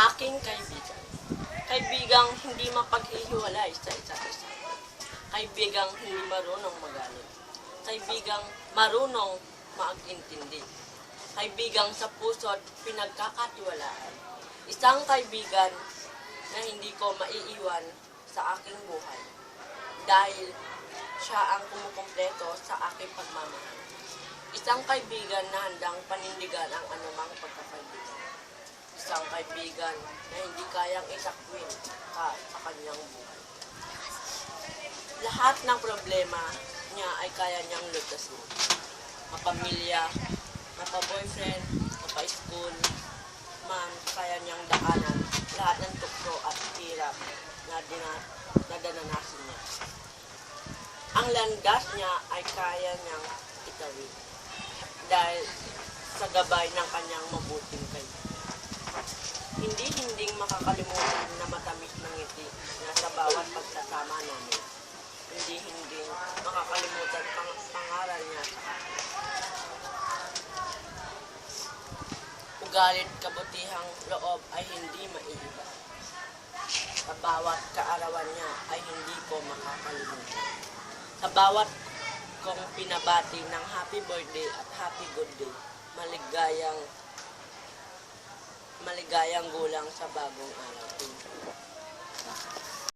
Aking kaibigan. Kaibigang hindi mapaghihiwalay sa isa't isa. Kaibigang hindi marunong magalit. Kaibigang marunong maag-intindi. Kaibigang sa puso't pinagkakatiwalaan. Isang kaibigan na hindi ko maiiwan sa aking buhay dahil siya ang kumukumpleto sa aking pagmamahal. Isang kaibigan na handang panindigan ang anumang pagkakaibigan. Isang kaibigan na hindi kayang isakwin sa kanyang buhay. Lahat ng problema niya ay kaya niyang lutasin. Mapamilya, mapa-boyfriend, mapa-school, man, kaya niyang daanan lahat ng tukso at hirap na dananasin niya. Ang landas niya ay kaya niyang itawid dahil sa gabay ng kanyang mabuting kaibigan. Hindi makakalimutan na matamis ng ngiti na sa bawat pagsasama namin. Hindi makakalimutan pangaral niya sa akin. Ugalit kabutihang loob ay hindi maiiba. Sa bawat kaarawan niya ay hindi ko makakalimutan. Sa bawat kong pinabati ng happy birthday at happy good day, maligayang gulang sa bagong araw.